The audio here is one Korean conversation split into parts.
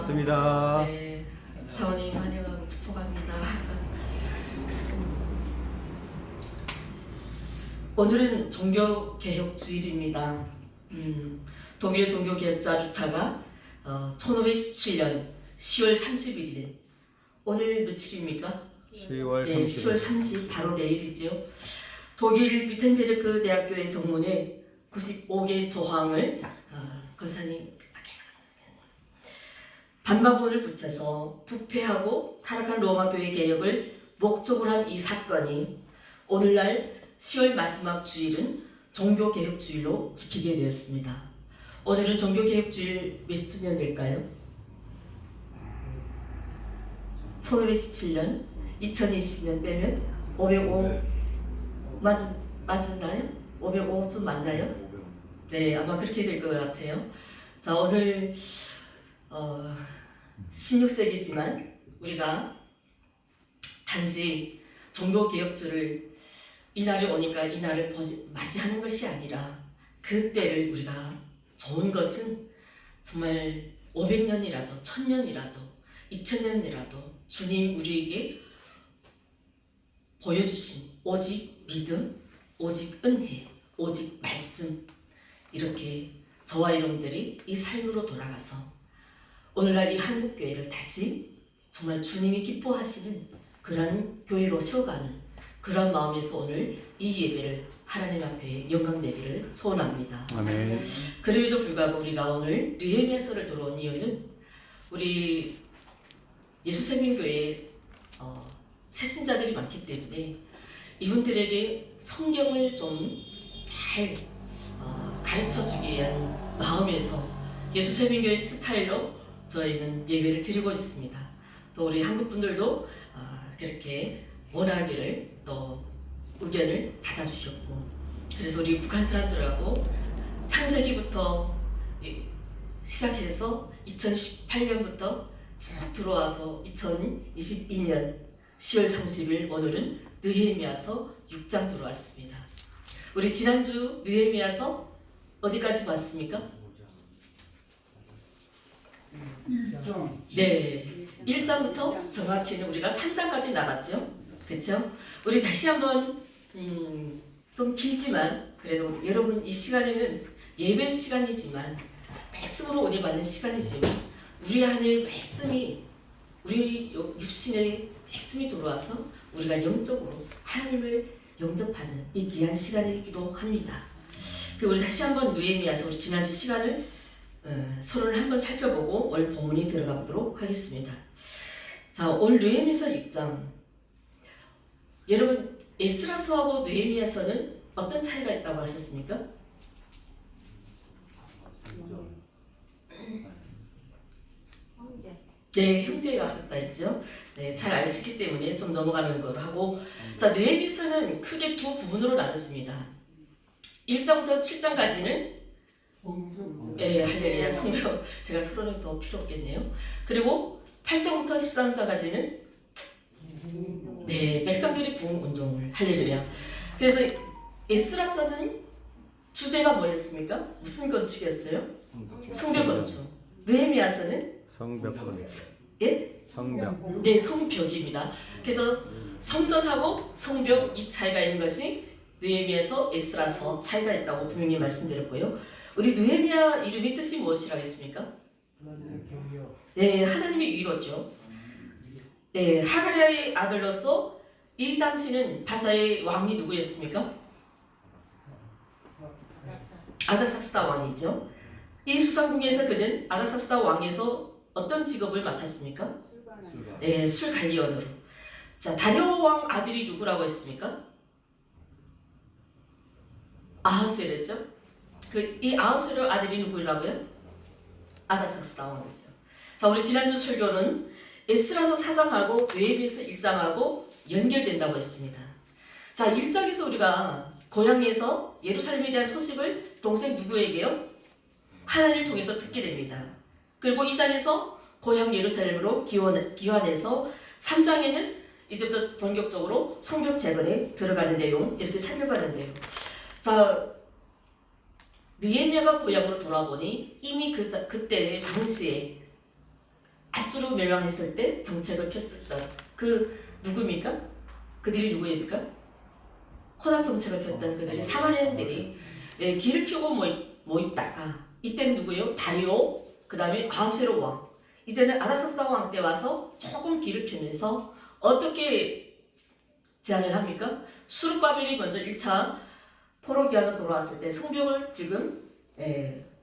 반갑습니다. 네, 사원님 환영하고 축복합니다. 오늘은 종교개혁 주일입니다. 독일 종교개혁자 루터가 1517년 10월 31일 오늘 며칠입니까? 10월 네, 30일. 10월 30 바로 내일이죠. 독일 비텐베르크 대학교의 정문에 95개 조항을 거사님 반박문을 붙여서 부패하고 타락한 로마 교회 개혁을 목적으로 한 이 사건이 오늘날 10월 마지막 주일은 종교개혁주일로 지키게 되었습니다. 오늘은 종교개혁주일 몇 주년 될까요? 1517년, 2020년 빼면 505 맞나요? 505주 맞나요? 네, 아마 그렇게 될 것 같아요. 자, 오늘 16세기지만 우리가 단지 종교개혁주를 이날이 오니까 이날을 맞이하는 것이 아니라 그때를 우리가 좋은 것은 정말 500년이라도 1000년이라도 2000년이라도 주님 우리에게 보여주신 오직 믿음, 오직 은혜, 오직 말씀, 이렇게 저와 여러분들이 이 삶으로 돌아가서 오늘날 이 한국교회를 다시 정말 주님이 기뻐하시는 그런 교회로 세워가는 그런 마음에서 오늘 이 예배를 하나님 앞에 영광 내기를 소원합니다. 아멘. 그럼에도 불구하고 우리가 오늘 느헤미야서를 들어온 이유는 우리 예수생명교회에 새신자들이 많기 때문에 이분들에게 성경을 좀 잘 가르쳐주기 위한 마음에서 예수생명교회 스타일로 저희는 예배를 드리고 있습니다. 또 우리 한국 분들도 그렇게 원하기를 또 의견을 받아주셨고, 그래서 우리 북한 사람들하고 창세기부터 시작해서 2018년부터 쭉 들어와서 2022년 10월 30일 오늘은 느헤미야서 6장 들어왔습니다. 우리 지난주 느헤미야서 어디까지 봤습니까? 네, 1장부터 정확히는 우리가 3장까지 나갔죠. 그렇죠? 우리 다시 한번 좀 길지만 그래도 여러분 이 시간에는 예배 시간이지만 말씀으로 은혜 받는 시간이지만 우리 안에 말씀이 우리 육신의 말씀이 들어와서 우리가 영적으로 하나님을 영접하는 이 귀한 시간이기도 합니다. 우리 다시 한번 느헤미야서 우리 지난주 시간을 서로를 한번 살펴보고 오늘 본문이 들어가 보도록 하겠습니다. 자, 오늘 느헤미야서 6장. 여러분 에스라서하고 느헤미야서는 어떤 차이가 있다고 하셨습니까? 네, 형제가 같다 했죠. 네, 잘 아시기 때문에 좀 넘어가는 걸 하고, 자, 느헤미야서는 크게 두 부분으로 나눠집니다. 1장부터 7장까지는 네, 할렐루야 성경 제가 서론은 더 필요 없겠네요. 그리고 8장부터 13장까지는 네, 백성들이 부흥 운동을 할렐루야. 그래서 에스라서는 주제가 뭐였습니까? 무슨 건축이었어요? 성벽 건축. 느헤미야서는 성벽. 예? 성벽. 네, 성벽입니다. 그래서 성전하고 성벽 이 차이가 있는 것이 느헤미야서, 에스라서 차이가 있다고 분명히 말씀드렸고요. 우리 느헤미야 이름의 뜻이 무엇이라고 했습니까? 네, 하나님의 위로죠. 네, 하가랴의 아들로서 이 당시는 바사의 왕이 누구였습니까? 아닥사스다 왕이죠. 이 수상궁에서 그는 아닥사스다 왕에서 어떤 직업을 맡았습니까? 네, 술관리원으로. 자, 다리오 왕 아들이 누구라고 했습니까? 아하수에르죠. 이 아하수에르 아들이 누구라고요? 아닥사스다 왕이죠. 자, 우리 지난주 설교는 에스라서 4장하고 느헤미야서 1장하고 연결된다고 했습니다. 자, 1장에서 우리가 고향에서 예루살렘에 대한 소식을 동생 누구에게요? 하나님을 통해서 듣게 됩니다. 그리고 2장에서 고향 예루살렘으로 귀환해서 3장에는 이제부터 본격적으로 성벽 재건에 들어가는 내용, 이렇게 살펴가는데요. 자, 느헤미야가 고향으로 돌아보니 이미 그때 당시에 아수르 멸망했을 때 정책을 폈었던 그 누구입니까? 그들이 누구입니까? 코닥 정책을 폈던 그들이 사마리아인들이 길을 펴고 모였다가 이때는 누구예요? 다리오, 그 다음에 아수에로 왕. 이제는 아닥사스다 왕 때 와서 조금 길을 펴면서 어떻게 제안을 합니까? 수르바벨이 먼저 1차 포로기한으로 돌아왔을 때 성벽을 지금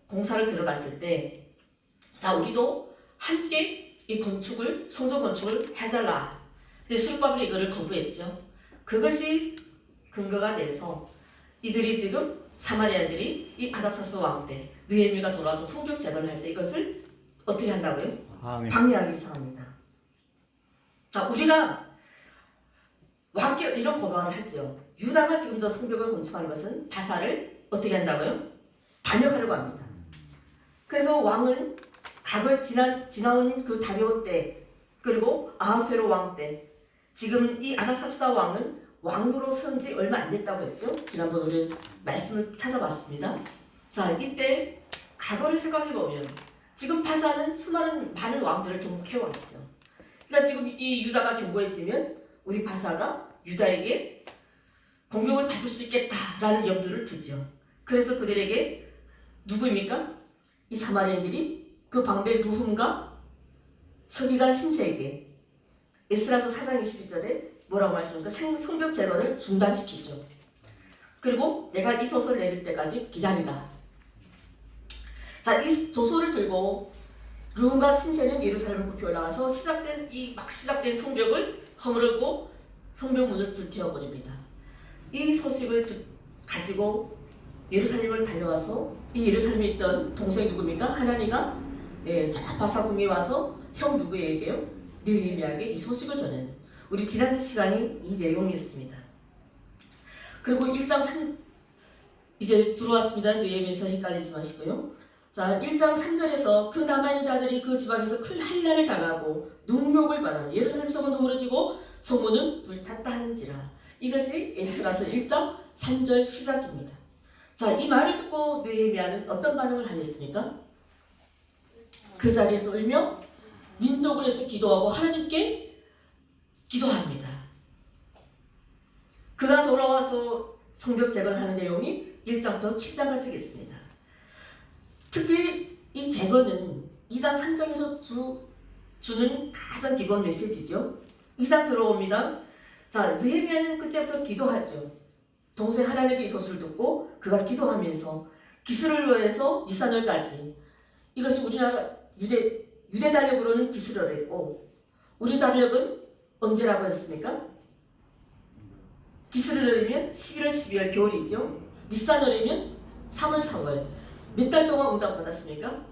공사를 들어갔을 때 자 우리도 함께 이 건축을 성전 건축을 해달라. 근데 수르바벨이 이거를 거부했죠. 그것이 근거가 돼서 이들이 지금 사마리아들이 이 아닥사스 왕 때 느헤미야가 돌아와서 성벽 재건할 때 이것을 어떻게 한다고요? 방해하기 시작합니다. 자 우리가 왕께 이런 고발을 하죠. 유다가 지금 저 성벽을 건축하는 것은 바사를 어떻게 한다고요? 반역하려고 합니다. 그래서 왕은 과거에 지나온 그 다리오 때 그리고 아하수에로 왕 때 지금 이 아닥사스다 왕은 왕으로 선 지 얼마 안 됐다고 했죠. 지난번 우리 말씀을 찾아봤습니다. 자 이때 과거를 생각해보면 지금 바사는 많은 왕들을 정복해왔죠. 그러니까 지금 이 유다가 견고해지면 우리 바사가 유다에게 공격을 받을 수 있겠다라는 염두를 두죠. 그래서 그들에게 누구입니까? 이 사마리아인들이 그 방배 루훔과 서기관 심세에게 에스라서 4장 22절에 뭐라고 말씀합니까? 성벽 재건을 중단시키죠. 그리고 내가 이 소설을 내릴 때까지 기다리라. 자, 이 조서를 들고 루훔과 심세는 예루살렘을 굽혀 올라가서 막 시작된 성벽을 허물고 성벽 문을 불태워버립니다. 이 소식을 가지고 예루살렘을 달려와서 이 예루살렘에 있던 동생이 누굽니까? 하나니가 저 바사궁에 와서 형 누구에게요? 느헤미야에게 이 소식을 전해요. 우리 지난주 시간이 이 내용이었습니다. 그리고 1장 3 이제 들어왔습니다. 느헤미야에서 헷갈리지 마시고요. 자 1장 3절에서 그 남아있는 자들이 그 지방에서 큰 한란을 당하고 능욕을 받아 예루살렘 성은 허물어지고 성문은 불탔다 하는지라. 이것이 에스라서 1장 3절 시작입니다. 자, 이 말을 듣고 느헤미야는 어떤 반응을 하였습니까? 그 자리에서 울며 민족을 해서 기도하고 하나님께 기도합니다. 그가 돌아와서 성벽 재건하는 내용이 1장부터 7장까지 있습니다. 특히 이 재건은 2장 3장에서 주는 가장 기본 메시지죠. 2장 들어옵니다. 자, 느헤미야는 그때부터 기도하죠. 동생 하나님께 이 소식을 듣고 그가 기도하면서 기스를로에서 니산월까지 이것이 우리나라 유대 달력으로는 기스를이고 우리 달력은 언제라고 했습니까? 기스를이면 11월 12월 겨울이죠. 니산월이면 3월 4월 몇 달 동안 응답 받았습니까?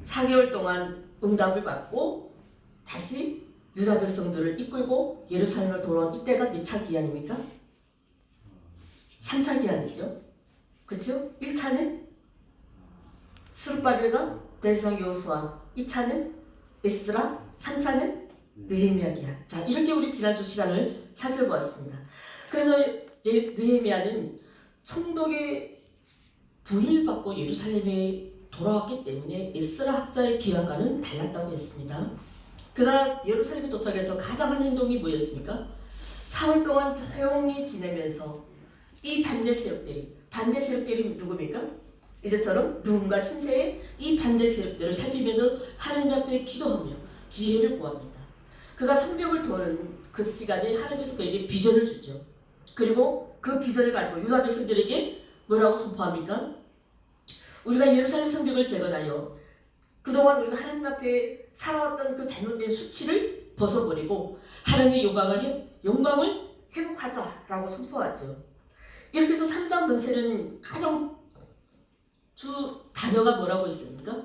4개월 동안 응답을 받고 다시 유다 백성들을 이끌고 예루살렘을 돌아온 이때가 몇 차 기한입니까? 3차 기한이죠. 그렇죠? 1차는 스룹바벨과 대성 여호수아, 2차는 에스라, 3차는 느헤미야 기한. 자, 이렇게 우리 지난주 시간을 살펴보았습니다. 그래서 느헤미야는 총독의 부임을 받고 예루살렘에 돌아왔기 때문에 에스라 학자의 기한과는 달랐다고 했습니다. 그가 예루살렘에 도착해서 가장 한 행동이 뭐였습니까? 4월 동안 조용히 지내면서 이 반대 세력들이 누굽니까? 이제처럼 누군가 신세의 이 반대 세력들을 살피면서 하나님 앞에 기도하며 지혜를 구합니다. 그가 성벽을 도는 그 시간에 하나님께서 그에게 비전을 주죠. 그리고 그 비전을 가지고 유다 백성들에게 뭐라고 선포합니까? 우리가 예루살렘 성벽을 재건하여 그동안 우리가 하나님 앞에 살아왔던 그 잘못된 수치를 벗어버리고 하나님의 영광을 회복하자라고 선포하죠. 이렇게 해서 3장 전체는 가장 주 단어가 뭐라고 있습니까?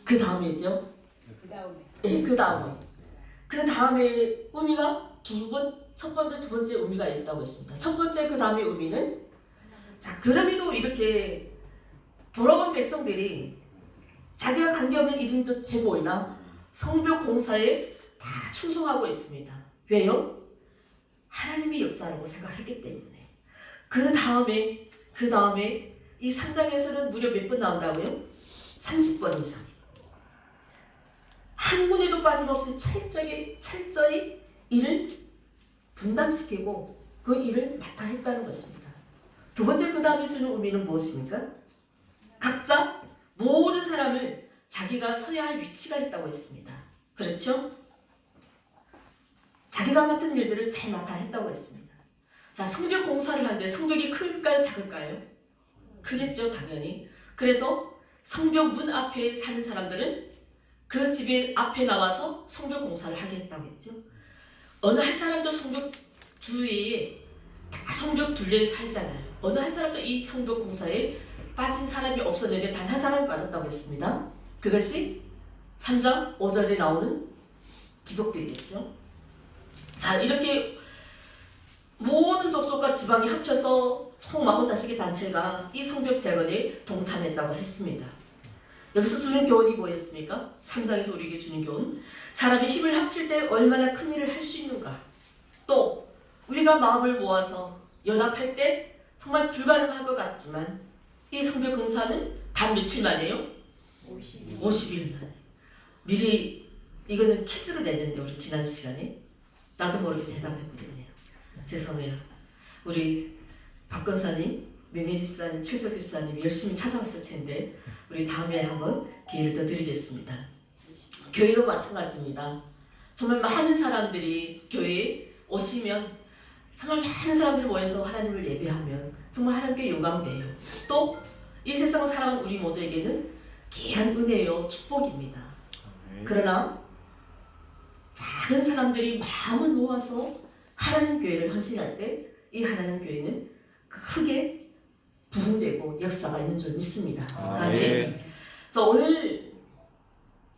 그 다음이죠. 네, 그 다음에 의미가 첫 번째, 두 번째 의미가 있다고 했습니다. 첫 번째, 그 다음에 의미는 자, 그럼에도 이렇게 돌아온 백성들이 자기가 관계없는 일인 듯 해보이나 성벽 공사에 다 충성하고 있습니다. 왜요? 하나님이 역사라고 생각했기 때문에. 그 다음에 이 3장에서는 무려 몇 번 나온다고요? 30번 이상. 한 군데도 빠짐없이 철저히 일을 분담시키고 그 일을 맡아 했다는 것입니다. 두 번째 그 다음에 주는 의미는 무엇입니까? 각자 모든 사람을 자기가 서야 할 위치가 있다고 했습니다. 그렇죠? 자기가 맡은 일들을 잘 맡아 했다고 했습니다. 자, 성벽 공사를 하는데 성벽이 클까요? 작을까요? 크겠죠, 당연히. 그래서 성벽 문 앞에 사는 사람들은 그 집의 앞에 나와서 성벽 공사를 하게 했다고 했죠. 어느 한 사람도 성벽 주위에 다 성벽 둘레에 살잖아요. 어느 한 사람도 이 성벽 공사에 빠진 사람이 없었는데 단 한 사람이 빠졌다고 했습니다. 그것이 3장 5절에 나오는 귀족들이겠죠. 자, 이렇게 모든 족속과 지방이 합쳐서 총 45개 단체가 이 성벽 재건에 동참했다고 했습니다. 여기서 주는 교훈이 뭐였습니까? 3장에서 우리에게 주는 교훈. 사람이 힘을 합칠 때 얼마나 큰 일을 할 수 있는가. 또 우리가 마음을 모아서 연합할 때 정말 불가능할 것 같지만 이 성벽 공사는 단 며칠 만에요? 50일 만에. 미리 이거는 퀴즈로 냈는데 우리 지난 시간에 나도 모르게 대답해버렸네요. 죄송해요. 우리 박 권사님, 명예 집사님, 최서 집사님 열심히 찾아왔을 텐데 우리 다음에 한번 기회를 더 드리겠습니다. 교회도 마찬가지입니다. 정말 많은 사람들이 교회에 오시면 정말 많은 사람들이 모여서 하나님을 예배하면 정말 하나님께 영광돼요. 또 이 세상을 살아가는 우리 모두에게는 귀한 은혜요 축복입니다. 그러나 작은 사람들이 마음을 모아서 하나님 교회를 헌신할 때 이 하나님 교회는 크게 부흥되고 역사가 있는 줄 믿습니다. 아멘. 자, 오늘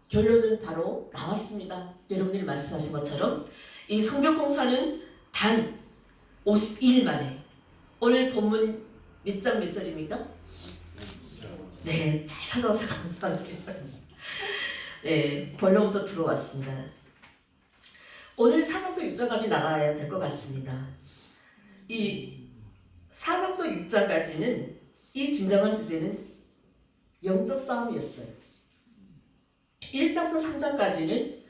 결론은 바로 나왔습니다. 여러분들이 말씀하신 것처럼 이 성벽 공사는 단 52일 만에. 오늘 본문 몇 장 몇 절입니까? 네, 잘 찾아와서 감사합니다. 네, 본론부터 들어왔습니다. 오늘 4장부터 6장까지 나가야 될 것 같습니다. 이 4장부터 6장까지는 이 진정한 주제는 영적 싸움이었어요. 1장부터 3장까지는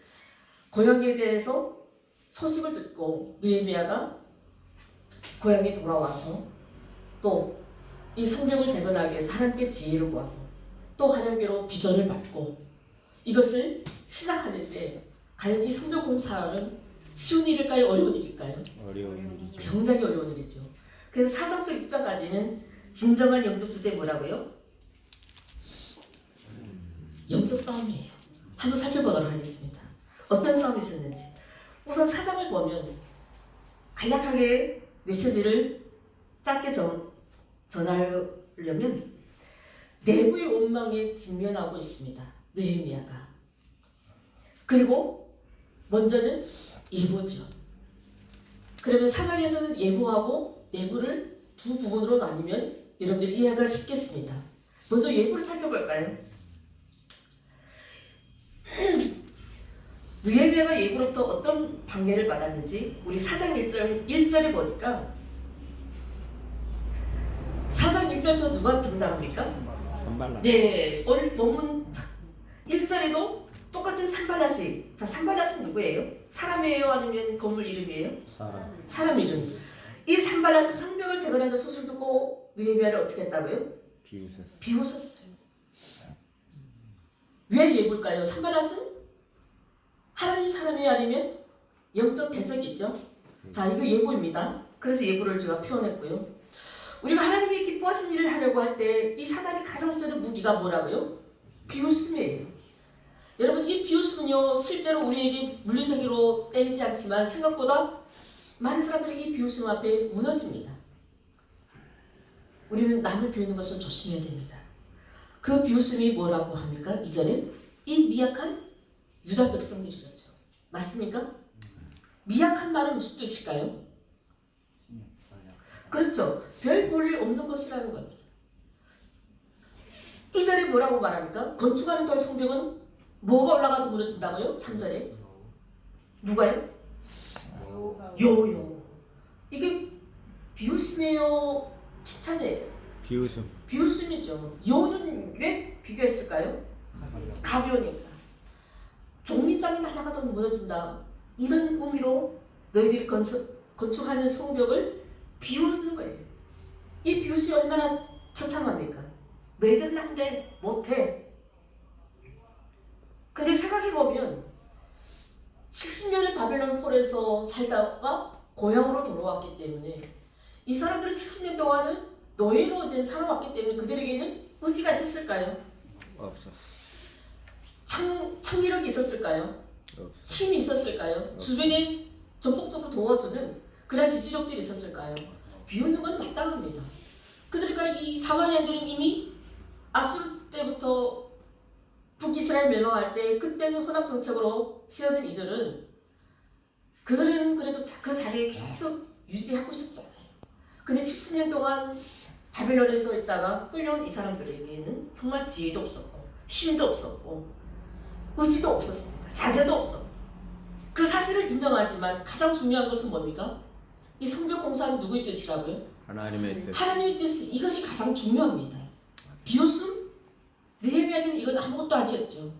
고향에 대해서 소식을 듣고 느헤미야가 고향에 돌아와서 또 이 성벽을 재건하기 위해서 하나님께 지혜를 구하고 또 하나님께로 비전을 받고 이것을 시작하는데 과연 이 성벽 공사는 쉬운 일일까요? 어려운 일일까요? 어려운 일이죠. 굉장히 어려운 일이죠. 그래서 4장부터 6장까지는 진정한 영적 주제 뭐라고요? 영적 싸움이에요. 한번 살펴보도록 하겠습니다. 어떤 싸움이 있었는지. 우선 4장을 보면 간략하게 메시지를 짧게 전하려면 내부의 원망에 직면하고 있습니다. 느헤미야가. 그리고 먼저는 예보죠. 그러면 4장에서는 예보하고 내부를 두 부분으로 나뉘면 여러분들이 이해가 쉽겠습니다. 먼저 예보를 살펴볼까요? 느헤미야가 예고로부터 어떤 방해를 받았는지 우리 4장 1절에 보니까 4장 1절부터 누가 등장합니까? 산발락. 네, 오늘 본문 1절에도 똑같은 산발라시. 자, 산발라시 누구예요? 사람이에요? 아니면 건물 이름이에요? 사람 이름. 이 산발라시 성벽을 재건한다 소식을 듣고 느헤미야를 어떻게 했다고요? 비웃었어요. 왜 예볼까요? 산발라스는 하나님 사람이 아니면 영적 대적이죠. 자, 이거 예보입니다. 그래서 예보를 제가 표현했고요. 우리가 하나님이 기뻐하신 일을 하려고 할 때 이 사단이 가장 쓰는 무기가 뭐라고요? 비웃음이에요. 여러분, 이 비웃음은요 실제로 우리에게 물리적으로 때리지 않지만 생각보다 많은 사람들이 이 비웃음 앞에 무너집니다. 우리는 남을 비우는 것을 조심해야 됩니다. 그 비웃음이 뭐라고 합니까? 2절에 이 미약한 유다 백성들이었죠. 맞습니까? 미약한 말은 무슨 뜻일까요? 그렇죠. 별 볼일 없는 것이라는 겁니다. 2절에 뭐라고 말합니까? 건축하는 돌 성벽은 뭐가 올라가도 무너진다고요? 3절에 누가요? 요요. 이게 비웃음이에요? 칭찬이에요? 비웃음이죠. 요는 왜 비교했을까요? 가벼우니까. 종리장이 날아가도 무너진다. 이런 의미로 너희들이 건축하는 성벽을 비웃는 거예요. 이 비웃이 얼마나 처참합니까? 너희들은 안 돼, 못해. 근데 생각해보면 70년을 바벨론 폴에서 살다가 고향으로 돌아왔기 때문에 이 사람들은 70년 동안은 노예로 이제 살아왔기 때문에 그들에게는 의지가 있었을까요? 없어. 창의력이 있었을까요? 없어. 힘이 있었을까요? 주변에 전폭적으로 도와주는 그런 지지력들이 있었을까요? 비웃는 건 마땅합니다. 그러니까 이 사마리아인들은 이미 아수르 때부터 북이스라엘 멸망할 때 그때는 혼합 정책으로 휘어진 이들은 그들은 그래도 그 자리를 계속 유지하고 있었잖아요. 근데 70년 동안 바벨론에서 있다가 끌려온 이 사람들에게는 정말 지혜도 없었고 힘도 없었고 의지도 없었습니다. 자제도 없었고 그 사실을 인정하지만 가장 중요한 것은 뭡니까? 이 성벽 공사는 누구의 뜻이라고요? 하나님의 뜻. 하나님의 뜻이 이것이 가장 중요합니다. 비웃음? 느헤미야는 이건 아무것도 아니었죠.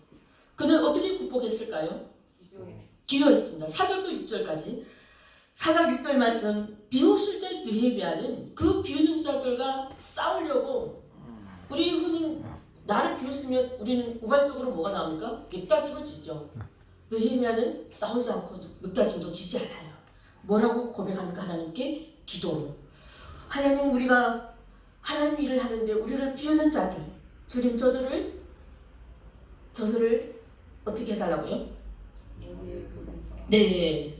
그는 어떻게 극복했을까요? 기도했습니다. 4절도 6절까지 4절 6절 말씀 비웃을 때 느헤미야는 그 비웃는 자들과 싸우려고 우리 흔히 나를 비웃으면 우리는 우발적으로 뭐가 나옵니까? 멱다짐을 지죠. 느헤미야는 싸우지 않고 멱다짐도 지지 않아요. 뭐라고 고백합니까? 하나님께 기도로. 하나님 우리가 하나님 일을 하는데 우리를 비웃는 자들 주님 저들을 어떻게 해달라고요? 네.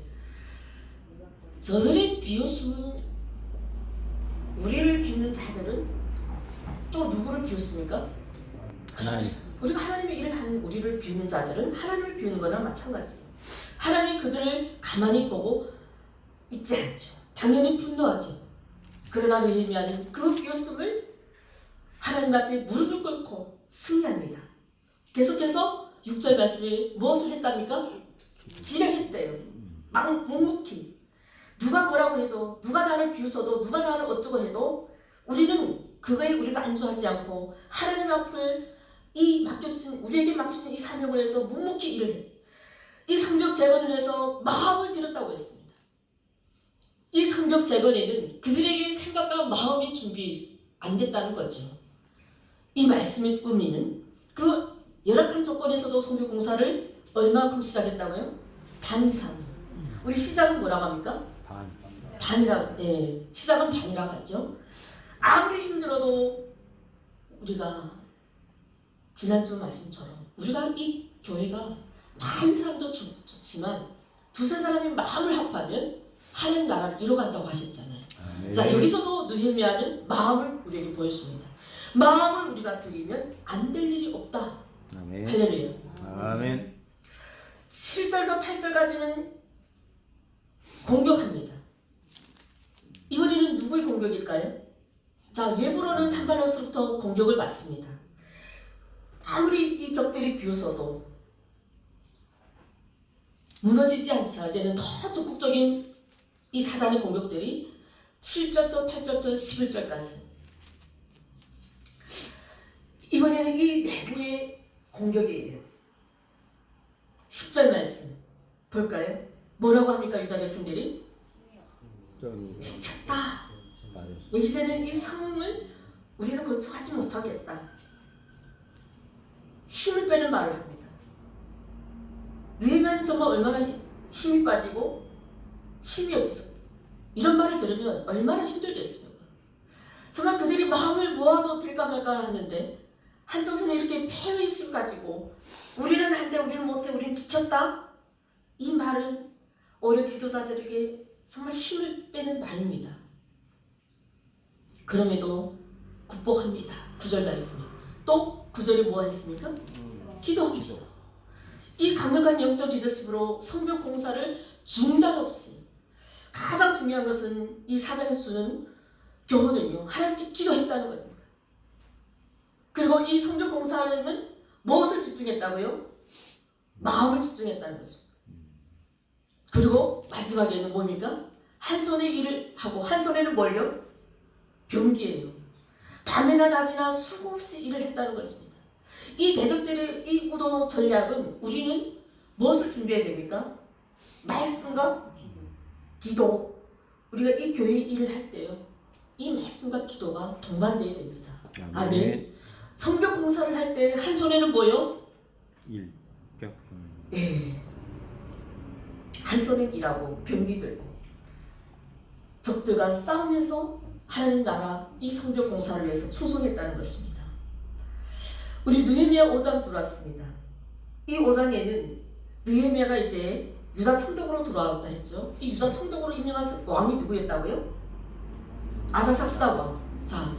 저들의 비웃음은 우리를 비웃는 자들은 또 누구를 비웃습니까? 하나님. 우리가 하나님의 일을 하는 우리를 비웃는 자들은 하나님을 비웃는 거나 마찬가지예요. 하나님이 그들을 가만히 보고 있지 않죠. 당연히 분노하죠. 그러나 느헤미야는 그 비웃음을 하나님 앞에 무릎을 꿇고 승리합니다. 계속해서 6절 말씀에 무엇을 했답니까? 진행했대요. 묵묵히. 누가 뭐라고 해도 누가 나를 비웃어도 누가 나를 어쩌고 해도 우리는 그거에 우리가 안주하지 않고 하나님 앞을 우리에게 맡겨주신 이 사명을 해서 묵묵히 일을 해. 이 성벽 재건을 위해서 마음을 들였다고 했습니다. 이 성벽 재건에는 그들에게 생각과 마음의 준비 안 됐다는 거죠. 이 말씀의 의미는 그 열악한 조건에서도 성벽 공사를 얼마만큼 시작했다고요? 반 이상. 우리 시작은 뭐라고 합니까? 반이라고. 네, 시작은 반이라고 하죠. 아무리 힘들어도 우리가 지난주 말씀처럼 우리가 이 교회가 많은 사람도 좋지만 두세 사람이 마음을 합하면 하나님 나라를 이뤄간다고 하셨잖아요. 네. 자, 여기서도 느헤미야는 마음을 우리에게 보여줍니다. 마음을 우리가 드리면 안 될 일이 없다. 아멘. 할렐루야. 아멘. 7절과 8절까지는 공격합니다. 이번에는 누구의 공격일까요? 자, 예부로는 산발롯으로부터 공격을 받습니다. 아무리 이 적들이 비웃어도 무너지지 않죠. 이제는 더 적극적인 이 사단의 공격들이 7절부터 8절부터 11절까지. 이번에는 이 내부의 공격이에요. 10절 말씀 볼까요? 뭐라고 합니까? 유다 백성들이? 지쳤다. 이제는 이 성을 우리는 건축하지 못하겠다. 힘을 빼는 말을 합니다. 느헤미야는 정말 얼마나 힘이 빠지고 힘이 없어. 이런 말을 들으면 얼마나 힘들겠습니까? 정말 그들이 마음을 모아도 될까 말까 하는데 한정선에 이렇게 패의심 가지고 우리는 안 돼, 우리는 못해, 우리는 지쳤다. 이 말은 오히려 지도자들에게 정말 힘을 빼는 말입니다. 그럼에도 극복합니다. 9절 말씀이. 또 9절이 뭐 했습니까? 기도합니다. 이 강력한 영적 리더십으로 성벽 공사를 중단 없이 가장 중요한 것은 이 사장의 수는 교훈은요. 하나님께 기도했다는 겁니다. 그리고 이 성벽 공사에는 무엇을 집중했다고요? 마음을 집중했다는 거죠. 그리고 마지막에는 뭡니까? 한 손에 일을 하고 한 손에는 뭘요? 병기예요. 밤이나 낮이나 수고 없이 일을 했다는 것입니다. 이 대적들의 이 우도 전략은 우리는 무엇을 준비해야 됩니까? 말씀과 기도. 우리가 이 교회 일을 할 때요, 이 말씀과 기도가 동반되어야 됩니다. 아멘. 성벽 공사를 할 때 한 손에는 뭐요? 일벽. 예. 한 손엔 일하고 병기 들고 적들과 싸우면서 하나님 나라 이 성벽 공사를 위해서 충성했다는 것입니다. 우리 느헤미야 5장 들어왔습니다. 이 5장에는 느헤미야가 이제 유다 총독으로 들어왔다 했죠. 이 유다 총독으로 임명한 왕이 누구였다고요? 아닥사스다 왕. 자,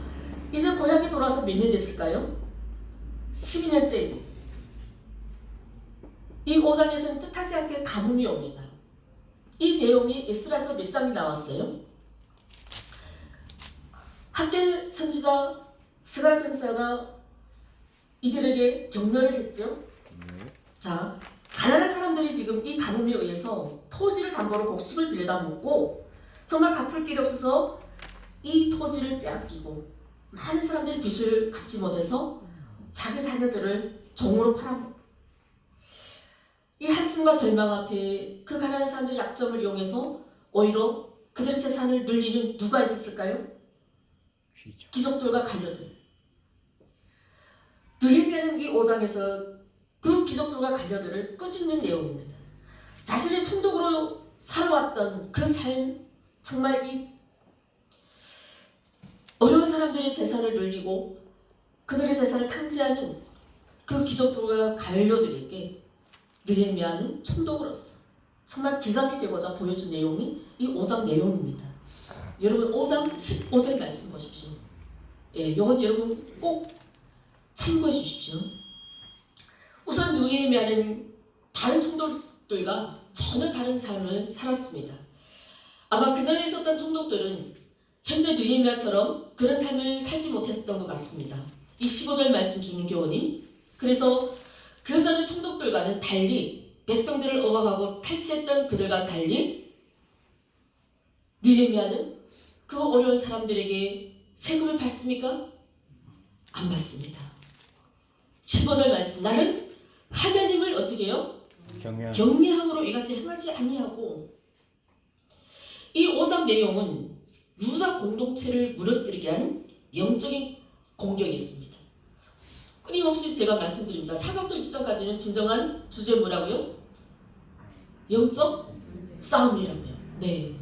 이제 고향에 돌아와서 몇 년 됐을까요? 12년째. 이 5장에서는 뜻하지 않게 가뭄이 옵니다. 이 내용이 에스라에서 몇 장이 나왔어요? 학계 선지자 스가랴 전사가 이들에게 격려를 했죠. 자, 가난한 사람들이 지금 이 가뭄에 의해서 토지를 담보로 곡식을 빌려다 먹고 정말 갚을 길이 없어서 이 토지를 빼앗기고 많은 사람들이 빚을 갚지 못해서 자기 자녀들을 종으로 팔아먹고, 이 한숨과 절망 앞에 그 가난한 사람들의 약점을 이용해서 오히려 그들의 재산을 늘리는 누가 있었을까요? 귀족들과 관료들. 느헤미야는 이 5장에서 그 귀족들과 관료들을 끄집는 내용입니다. 자신의 총독으로 살아왔던 그 삶, 정말 이 어려운 사람들의 재산을 늘리고 그들의 재산을 탕지하는 그 귀족들과 관료들에게 느헤미야는 총독으로서 정말 기감이 되고자 보여준 내용이 이 5장 내용입니다. 여러분 5장 15절 말씀 보십시오. 예, 이건 여러분 꼭 참고해 주십시오. 우선 느헤미야는 다른 총독들과 전혀 다른 삶을 살았습니다. 아마 그 전에 있었던 총독들은 현재 느헤미야처럼 그런 삶을 살지 못했던 것 같습니다. 이 15절 말씀 주는 교훈이, 그래서 그 전에 총독들과는 달리 백성들을 억압하고 탈취했던 그들과 달리 느헤미야는 그 어려운 사람들에게 세금을 받습니까? 안 받습니다. 15절 말씀, 나는 하나님을 어떻게 해요? 경외함으로 이같이 행하지 아니하고. 이 5장 내용은 유다 공동체를 무너뜨리게 한 영적인 공격이었습니다. 끊임없이 제가 말씀드립니다. 사사도 6장까지는 진정한 주제 뭐라고요? 영적 싸움이라고요. 네.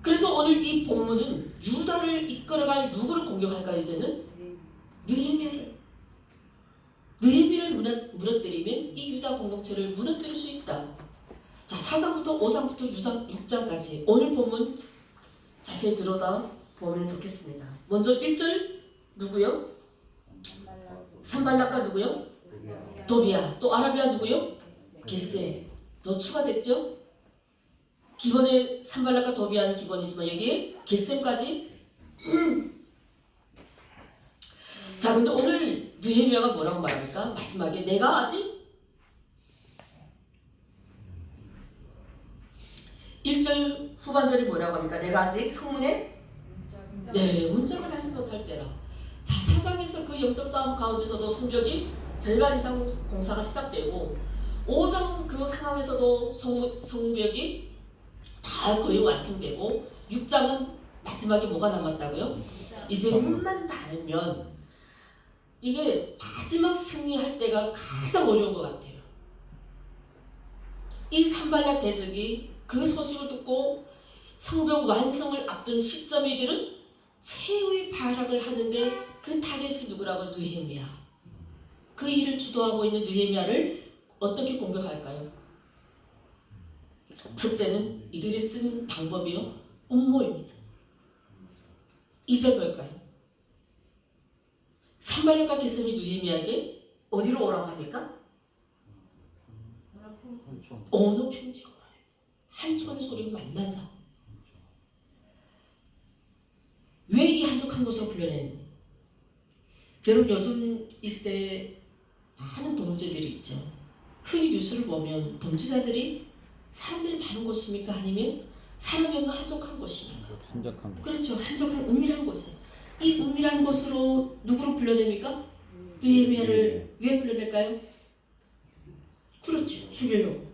그래서 오늘 이 본문은 유다를 이끌어갈 누구를 공격할까요? 이제는 느헤미야를 무너뜨리면 이 유다 공동체를 무너뜨릴 수 있다. 자, 4장부터 5장부터 6장까지 오늘 본문 자세히 들여다 보면 좋겠습니다. 먼저 1절 누구요? 산발락과 누구요? 도비야. 또 아라비아 누구요? 게세. 더 추가됐죠? 기본에 산발락과 도비아는 기본이지만 여기에 게셈까지. 자, 근데 오늘 느헤미야가 뭐라고 말합니까? 마지막에 내가 아직 1절 후반절이 뭐라고 합니까? 내가 아직 성문에 문짝을 다시 못할 때라. 자, 4장에서 그 영적 싸움 가운데서도 성벽이 절반 이상 공사가 시작되고 5장 그 상황에서도 성벽이 다 거의 완성되고 6장은 마지막에 뭐가 남았다고요? 이제 문만 닫으면 이게 마지막 승리할 때가 가장 어려운 것 같아요. 이 산발락 대적이 그 소식을 듣고 성벽 완성을 앞둔 시점에 이들은 최후의 발악을 하는데 그 타겟이 누구라고? 느헤미야. 그 일을 주도하고 있는 느헤미야를 어떻게 공격할까요? 첫째는 이들이 쓴 방법이요, 음모입니다. 2절 볼까요? 산발락과 게셈이 느헤미야에게 어디로 오라고 합니까? 어느 평지로 와요. 한촌의 소리를 만나자. 왜 이 한적한 곳으로 불러내는가? 여러분 요즘 이 시대에 많은 범죄들이 있죠. 흔히 뉴스를 보면 범죄자들이 사람들이 많은 곳입니까? 아니면 사람이 없는 한적한 곳입니까? 한적한 곳. 그렇죠. 한적한 은밀한 곳에. 이 은밀한 곳으로 누구를 불러냅니까? 느헤미야를 왜 불러낼까요? 그렇죠. 죽이려고.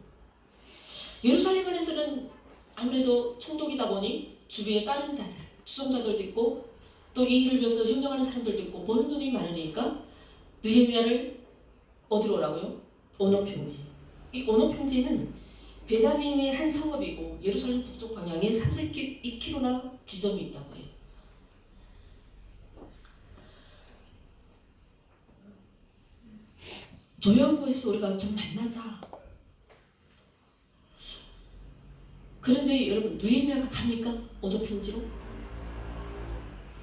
예루살렘 안에서는 아무래도 총독이다 보니 주위에 다른 자들, 추종자들도 있고 또 이 일을 위해서 협력하는 사람들도 있고 보는 눈이 많으니까 느헤미야를 어디로 오라고요? 오노평지. 이 오노평지는 베냐민의 한 성읍이고 예루살렘 북쪽 방향에 32km나 지점이 있다고 해요. 조용한 곳에서 우리가 좀 만나자. 그런데 여러분 느헤미야가 갑니까? 오노평지로?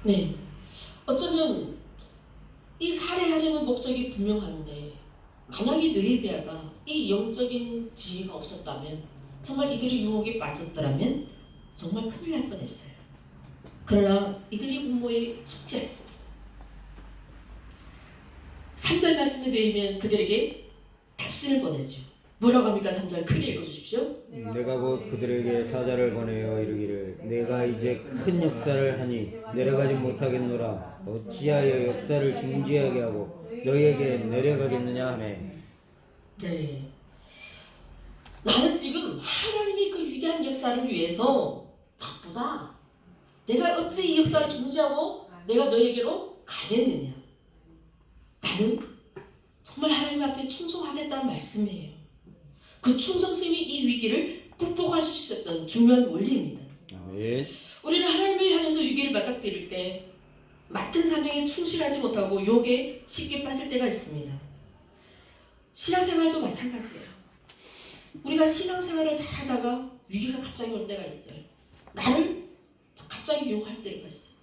네. 어쩌면 이 살해하려는 목적이 분명한데 만약에 느헤미야가 이 영적인 지혜가 없었다면 정말 이들의 유혹에 빠졌더라면 정말 큰일 날 뻔했어요. 그러나 이들이 음모에 속지 않습니다. 3절 말씀에 대하면 그들에게 답신을 보내죠. 뭐라고 합니까? 3절 크게 읽어주십시오. 내가 곧 그들에게 사자를 보내어 이르기를 내가 이제 큰 역사를 하니 내려가지 못하겠노라. 어찌하여 역사를 중지하게 하고 너희에게 내려가겠느냐 하네. 네. 나는 지금 하나님이 그 위대한 역사를 위해서 바쁘다. 내가 어찌 이 역사를 중지하고 내가 너에게로 가겠느냐. 나는 정말 하나님 앞에 충성하겠다는 말씀이에요. 그 충성심이 이 위기를 극복할 수 있었던 중요한 원리입니다. 예. 우리는 하나님을 향해서 위기를 맞닥뜨릴 때 맡은 사명에 충실하지 못하고 욕에 쉽게 빠질 때가 있습니다. 신앙생활도 마찬가지예요. 우리가 신앙생활을 잘하다가 위기가 갑자기 올 때가 있어요. 나를 갑자기 유혹할 때가 있어요.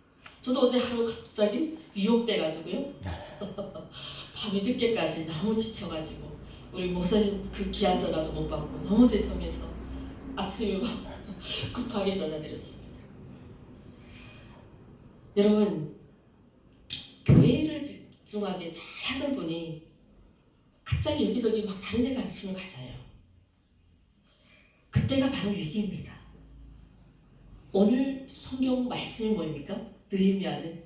저도 어제 하루 갑자기 유혹돼가지고요. 밤이 늦게까지 너무 지쳐가지고 우리 목사님 그 귀한 전화도 못 받고 너무 죄송해서 아침에 막 급하게 전화드렸습니다. 여러분 교회를 집중하게 잘하던 분이 갑자기 여기저기 막 다른 데 관심을 가져요. 그때가 바로 위기입니다. 오늘 성경 말씀이 뭐입니까? 느헤미야는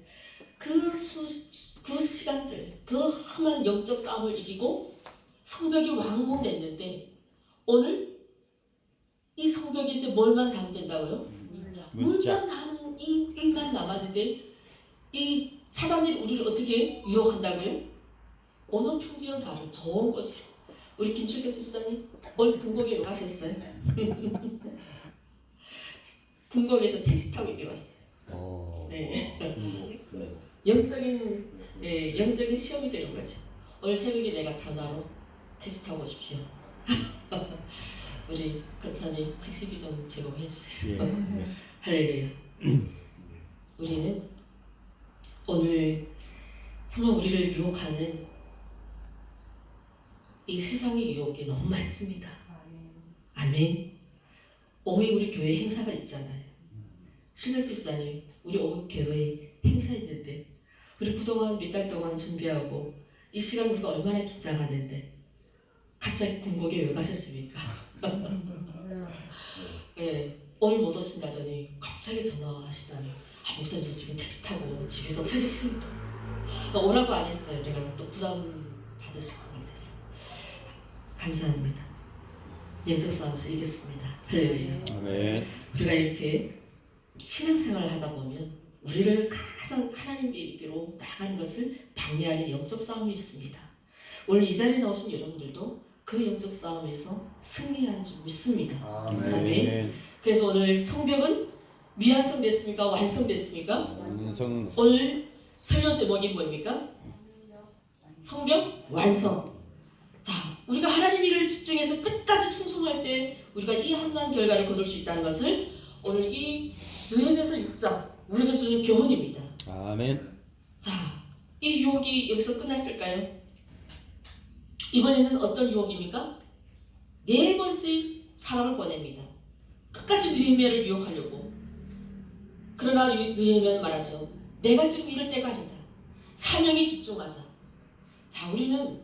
그 시간들, 그 험한 영적 싸움을 이기고 성벽이 완공됐는데 오늘 이 성벽이 이제 뭘만 담으면 된다고요? 물만 담은 이만 남았는데 이 사단들이 우리를 어떻게 유혹한다고요? 오노평지로 나를 좋은 곳으로. 우리 김출석 집사님 오늘 궁곡에 가셨어요? 궁곡에서 택시 타고 여기 왔어요. 네. 영적인 시험이 되는 거죠. 오늘 새벽에 내가 전화로 택시 타고 오십시오. 우리 권사님 택시비 좀 제공해 주세요. 예. 할렐루야. 우리는 오늘 정말 우리를 유혹하는 이 세상의 유혹이 너무 많습니다. 아멘. 오후에 우리 교회 행사가 있잖아요. 칠절집사님 우리 오후 교회 행사 있는데 우리 그동안 몇 달 동안 준비하고 이 시간 우리가 얼마나 긴장하는데 갑자기 궁극에 왜 가셨습니까? 네, 오늘 못 오신다더니 갑자기 전화하시다니 목사님 저 지금 택시 타고 집에 도착했습니다. 오라고 안 했어요. 내가 또 부담 받으실 것 같아서. 감사합니다. 영적 싸움에서 이겼습니다. 할렐루야. 아멘. 우리가 이렇게 신앙생활을 하다 보면 우리를 가장 하나님께로 나아가는 것을 방해하는 영적 싸움이 있습니다. 오늘 이 자리에 나오신 여러분들도 그 영적 싸움에서 승리한 줄 믿습니다. 아멘. 그래서 오늘 성벽은 미완성됐습니까? 완성됐습니까? 완성. 오늘 설교 제목이 뭐입니까? 성벽 완성. 자, 우리가 하나님 일을 집중해서 끝까지 충성할 때 우리가 이 한난 결과를 거둘 수 있다는 것을 오늘 이 느헤미야서 6장 우리에게 주는 교훈입니다. 아멘. 자, 이 유혹이 여기서 끝났을까요? 이번에는 어떤 유혹입니까? 4번씩 사람을 보냅니다. 끝까지 느헤미야를 유혹하려고. 그러나 느헤미야는 말하죠. 내가 지금 이럴 때가 아니다. 사명에 집중하자. 자, 우리는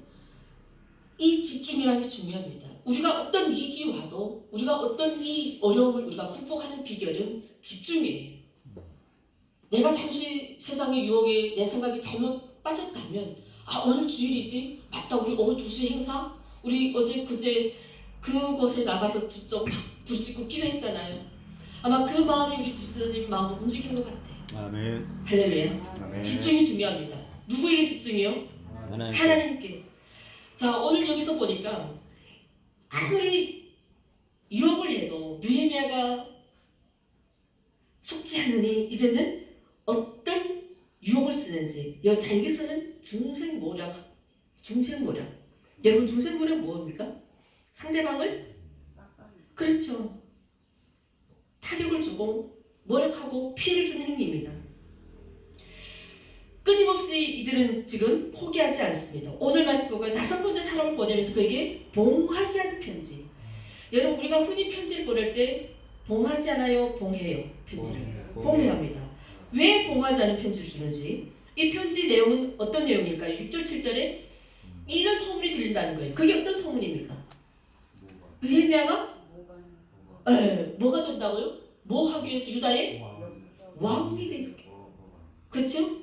이 집중이라는 게 중요합니다. 우리가 어떤 위기 와도 우리가 어떤 이 어려움을 우리가 극복하는 비결은 집중이에요. 내가 잠시 세상의 유혹에 내 생각이 잘못 빠졌다면 오늘 주일이지? 맞다 우리 오후 2시 행사? 우리 어제 그제 그곳에 나가서 직접 막 부르짖고 기도했잖아요. 아마 그 마음이 우리 집사님 마음을 움직인 것 같아요. 아멘. 할렐루야. 아멘. 집중이 중요합니다. 누구에게 집중이요? 하나님께. 하나님께. 자, 오늘 여기서 보니까 아무리 유혹을 해도 느헤미야가 속지 않으니 이제는 어떤 유혹을 쓰는지. 자, 여기서는 중생모략. 여러분 중생모략 뭐입니까? 상대방을 그렇죠. 타격을 주고 모략하고 피해를 주는 행위입니다. 끊임없이 이들은 지금 포기하지 않습니다. 5절 말씀 보고요. 5번째 사람을 보내면서 그에게 봉하지 않은 편지. 여러분 우리가 흔히 편지를 보낼 때 봉하지 않아요? 봉해요? 편지를. 봉해야 합니다. 왜 봉하지 않은 편지를 주는지. 이 편지 내용은 어떤 내용일까요? 6절 7절에 이런 소문이 들린다는 거예요. 그게 어떤 소문입니까? 느헤미야가 뭐가 된다고요? 뭐 하기 위해서 유다의 왕이 되는 거예요. 그렇죠?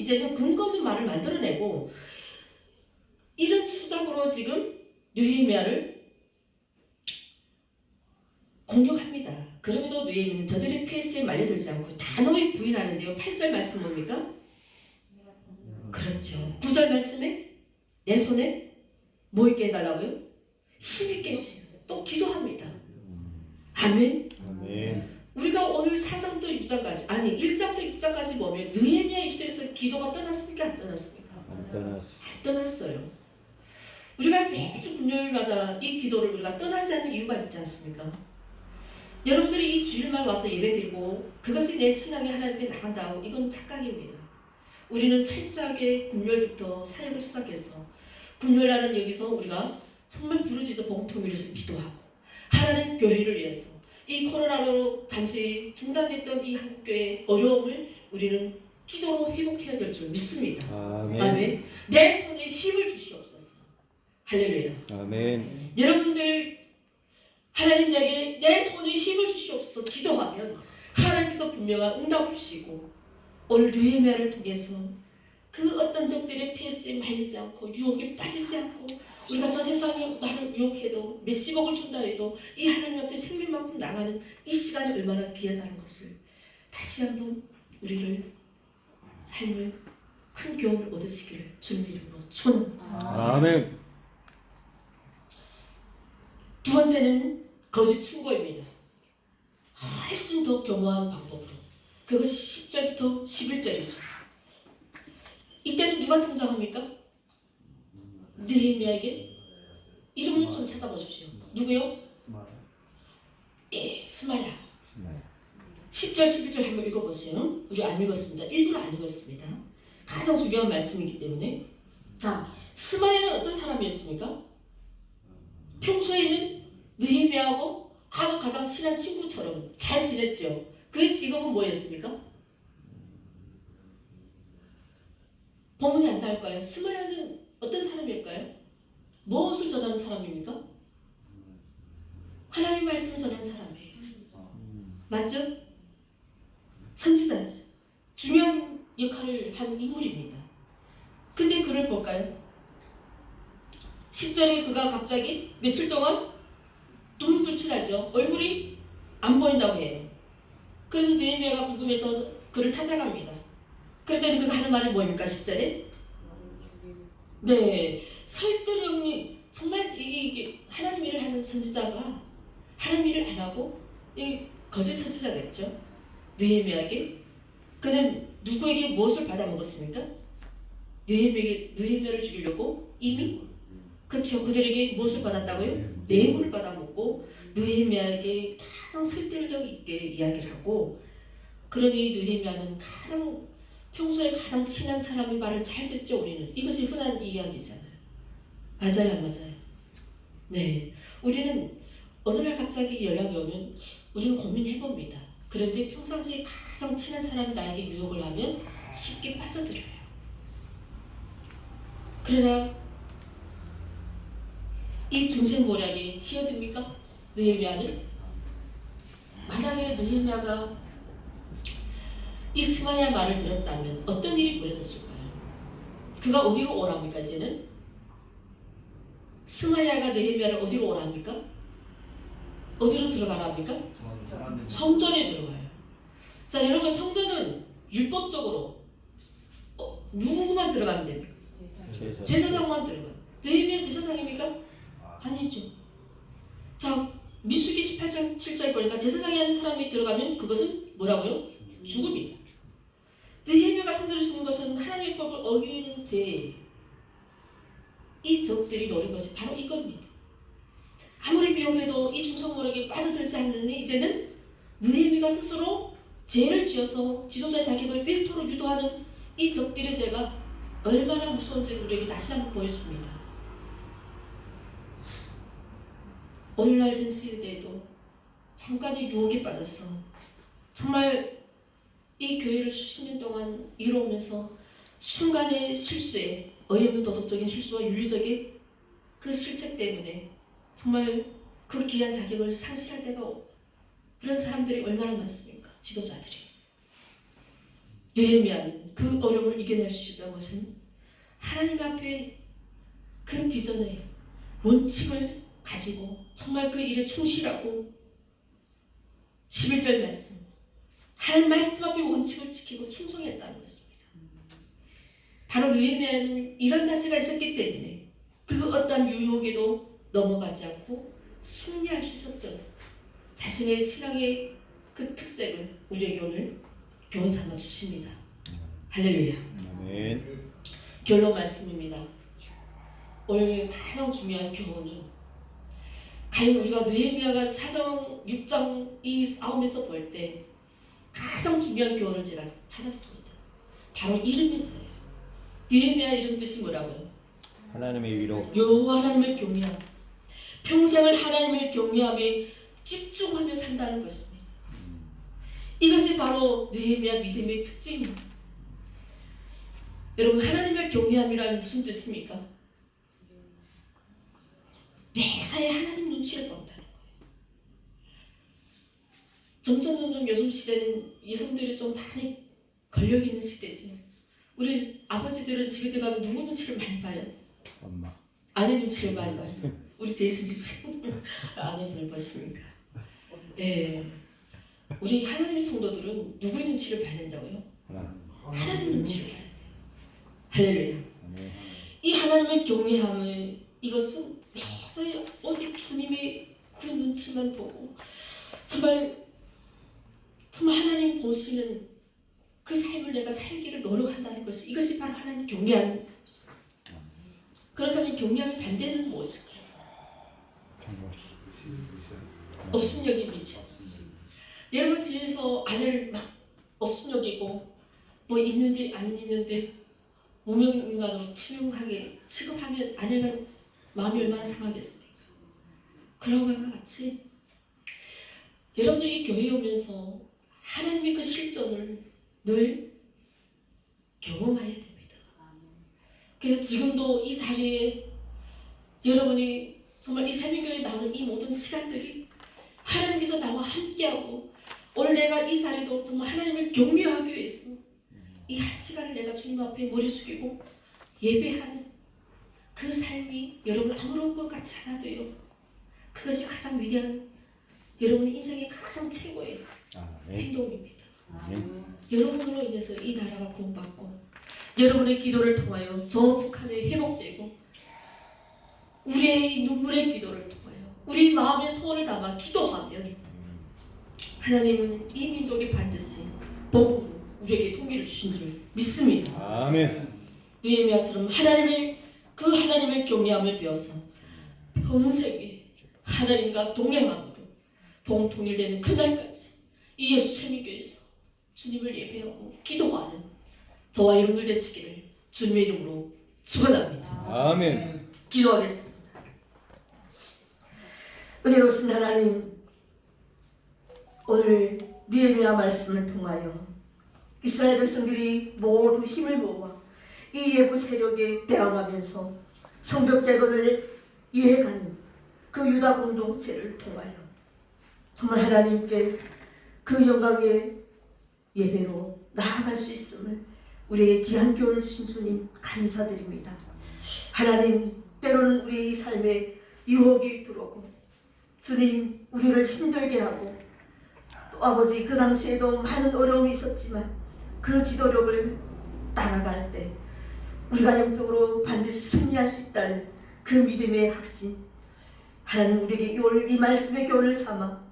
이제는 근거 없는 말을 만들어내고 이런 수작으로 지금 느헤미야를 공격합니다. 그럼에도 느헤미야는 저들의 피해스에 말려들지 않고 단호히 부인하는데요. 8절 말씀 뭡니까? 그렇죠. 9절 말씀에 내 손에 뭐 있게 해달라고요? 힘 있게 해주세요. 또 기도합니다. 아멘. 아멘. 우리가 오늘 4장부터 6장까지 아니 1장부터 6장까지 보면 느헤미야 입술에서 기도가 떠났습니까? 안 떠났습니까? 안 떠났어요. 우리가 매주 금요일마다 이 기도를 우리가 떠나지 않는 이유가 있지 않습니까? 여러분들이 이 주일만 와서 예배드리고 그것이 내 신앙이 하나님께 나간다고 이건 착각입니다. 우리는 철저하게 금요일부터 사역을 시작해서 금요일날은 여기서 우리가 정말 부르짖어 복음통일에서 기도하고 하나님 교회를 위해서 이 코로나로 잠시 중단됐던 이 한국교회의 어려움을 우리는 기도로 회복해야 될 줄 믿습니다. 아멘. 아멘. 내 손에 힘을 주시옵소서. 할렐루야. 아멘. 여러분들 하나님 내게 내 손에 힘을 주시옵소서 기도하면 하나님께서 분명한 응답을 주시고 오늘 느헤미야를 통해서 그 어떤 적들의 피해스에 말리지 않고 유혹에 빠지지 않고 우리가 저 세상이 나를 유혹해도 몇십억을 준다 해도 이 하나님 앞에 생명만큼 나가는 이 시간이 얼마나 귀하다는 것을 다시 한번 우리를 삶을 큰 교훈을 얻으시기를 주님 이름으로 축원합니다. 아멘. 두 번째는 거짓 충고입니다. 훨씬 더 교묘한 방법으로. 그것이 10절부터 11절이죠. 이때는 누가 등장합니까? 느헤미야에게 이름을 좀 찾아보십시오. 누구요? 예, 스마야. 10절 11절 한번 읽어보세요. 우리 안 읽었습니다. 일부러 안 읽었습니다. 가장 중요한 말씀이기 때문에. 자, 스마야는 어떤 사람이었습니까? 평소에는 느헤미야하고 아주 가장 친한 친구처럼 잘 지냈죠. 그의 직업은 뭐였습니까? 본문이 안 나올까요? 스마야는 어떤 사람일까요? 무엇을 전하는 사람입니까? 하나님의 말씀을 전하는 사람이에요. 맞죠? 선지자죠. 중요한 역할을 하는 인물입니다. 근데 그를 볼까요? 10절에 그가 갑자기 며칠 동안 눈불출하죠. 얼굴이 안 보인다고 해요. 그래서 느헤미야가 궁금해서 그를 찾아갑니다. 그랬더니 그가 하는 말이 뭐입니까? 10절에 네, 설득력이 정말 이게 하나님 일을 하는 선지자가 하나님 일을 안 하고 이 거짓 선지자겠죠. 느헤미야에게 그는 누구에게 무엇을 받아먹었습니까? 느헤미야를 죽이려고 이미 그렇죠. 그들에게 무엇을 받았다고요? 뇌물을 받아먹고 느헤미야에게 가장 설득력 있게 이야기를 하고 그러니 느헤미야는 평소에 가장 친한 사람의 말을 잘 듣죠. 우리는 이것이 흔한 이야기잖아요. 맞아요, 안 맞아요? 네, 우리는 어느 날 갑자기 연락이 오면 우리는 고민해봅니다. 그런데 평상시에 가장 친한 사람이 나에게 유혹을 하면 쉽게 빠져들어요. 그러나 이 중생모략에 희어듭니까? 느헤미야는? 만약에 느헤미야가 이 스마야 말을 들었다면 어떤 일이 벌어졌을까요? 그가 어디로 오랍니까 이제는? 스마야가 느헤미야를 어디로 오랍니까? 어디로 들어가랍니까? 성전에 들어가요. 자, 여러분, 성전은 율법적으로 누구만 들어가면 됩니까? 제사장만 들어가요. 느헤미야 제사장입니까? 아니죠. 자, 민수기 18장 7절에 보니까 제사장이 하는 사람이 들어가면 그것은 뭐라고요? 죽음이다. 느헤미야가 성전을 짓는 것은 하나님의 법을 어기는 죄. 이 적들이 노린 것이 바로 이겁니다. 아무리 미혹해도 이 충성물에게 빠져들지 않느니 이제는 느헤미야가 스스로 죄를 지어서 지도자의 자격을 필토로 유도하는 이 적들의 죄가 얼마나 무서운지를 우리에게 다시 한번 보여줍니다. 오늘날 전 시대에도 잠깐의 유혹에 빠져서 정말 이 교회를 수십 년 동안 이루면서 순간의 실수에 어이없는 도덕적인 실수와 윤리적인 그 실책 때문에 정말 그 귀한 자격을 상실할 때가 그런 사람들이 얼마나 많습니까? 지도자들이. 느헤미야는 그 어려움을 이겨낼 수 있었던 것은 하나님 앞에 그 비전의 원칙을 가지고 정말 그 일에 충실하고 11절 말씀 하나님 말씀 앞에 원칙을 지키고 충성했다는 것입니다. 바로 느헤미야는 이런 자세가 있었기 때문에 그 어떤 유혹에도 넘어가지 않고 승리할 수 있었던 자신의 신앙의 그 특색을 우리에게 오늘 교훈 삼아 주십니다. 할렐루야. 아멘. 결론 말씀입니다. 오늘 가장 중요한 교훈은 과연 우리가 느헤미야가 사정 6장 이 싸움에서 볼 때 가장 중요한 교훈을 제가 찾았습니다. 바로 이름이었어요. 느헤미야 이름 뜻이 뭐라고요? 하나님의 위로. 여호와 하나님을 경외함. 평생을 하나님을 경외함에 집중하며 산다는 것입니다. 이것이 바로 느헤미야 믿음의 특징입니다. 여러분, 하나님을 경외함이란 무슨 뜻입니까? 매사에 하나님 눈치를 본다는 거예요. 점점 요즘 시대는 여성들이 좀 많이 권력 있는 시대죠. 우리 아버지들은 집에 들어가면 누구 눈치를 많이 봐요? 엄마. 아내 눈치를 많이 봐요. 우리 제이스 집 아내분을 보십니까? 네. 우리 하나님의 성도들은 누구의 눈치를 봐야 된다고요? 하나님 눈치를 봐야 돼요. 할렐루야. 아멘. 이 하나님의 경외함을 이것은 매사에 오직 주님의 그 눈치만 보고 정말 하나님 보시는 그 삶을 내가 살기를 노력한다는 것이 이것이 바로 하나님 경외하는 것입니다. 그렇다면 경외함의 반대는 무엇일까요? 업신여김이죠. 여러분 집에서 아내를 막 업신여기고 뭐 있는지 안 있는데 무명인간으로 투명하게 취급하면 아내는 마음이 얼마나 상하겠습니까? 그런 것과 같이 여러분들이 교회에 오면서 하나님의 그 실존을 늘 경험해야 됩니다. 그래서 지금도 이 자리에 여러분이 정말 이 새벽교회에 나오는 이 모든 시간들이 하나님께서 나와 함께하고 오늘 내가 이 자리도 정말 하나님을 경외하기 위해서 이 한 시간을 내가 주님 앞에 머리 숙이고 예배하는 그 삶이 여러분 아무런 것 같지 않아도요. 그것이 가장 위대한 여러분의 인생의 가장 최고의 행동입니다. 여러분으로 인해서 이 나라가 구원받고 여러분의 기도를 통하여 저 북한이 회복되고 우리의 눈물의 기도를 통하여 우리 마음의 소원을 담아 기도하면 하나님은 이 민족이 반드시 복음으로 우리에게 통기를 주신 줄 믿습니다. 아멘. 느헤미야처럼 그 하나님을 경외함을 배워서 평생에 하나님과 동행함으로 복음 통일되는 그날까지 이 예수 세미교에서 주님을 예배하고 기도하는 저와 여러분들 되시기를 주님의 이름으로 축원합니다. 아멘. 기도하겠습니다. 은혜로우신 하나님, 오늘 느헤미야 말씀을 통하여 이스라엘 백성들이 모두 힘을 모아 이 예부 세력에 대항하면서 성벽 재건을 이해가는 그 유다 공동체를 통하여 정말 하나님께 그 영광의 예배로 나아갈 수 있음을 우리에게 귀한 교훈을 주신 주님 감사드립니다. 하나님, 때로는 우리 삶에 유혹이 들어오고 주님 우리를 힘들게 하고 또 아버지 그 당시에도 많은 어려움이 있었지만 그 지도력을 따라갈 때 우리가 영적으로 반드시 승리할 수 있다는 그 믿음의 확신 하나님 우리에게 이 말씀의 교훈을 삼아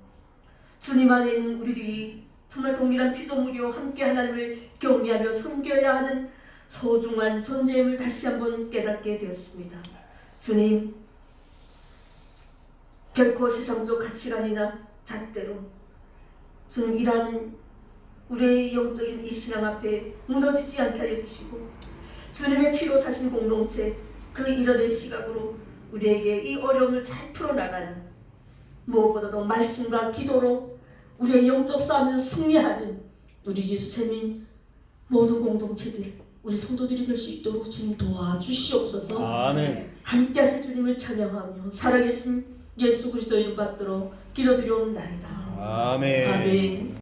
주님 안에 있는 우리들이 정말 동일한 피조물이요 함께 하나님을 경외하며 섬겨야 하는 소중한 존재임을 다시 한번 깨닫게 되었습니다. 주님 결코 세상적 가치관이나 잣대로 주님 이러한 우리의 영적인 이 신앙 앞에 무너지지 않게 하여 주시고 주님의 피로 사신 공동체 그 일원의 시각으로 우리에게 이 어려움을 잘 풀어나가는 무엇보다도 말씀과 기도로 우리의 영적 싸움에서 승리하는 우리 예수님인 모든 공동체들 우리 성도들이 될 수 있도록 주님 도와주시옵소서. 아멘. 함께 하실 주님을 찬양하며 살아계신 예수 그리스도 이름 받들어 기도드리옵나이다. 아멘. 아멘.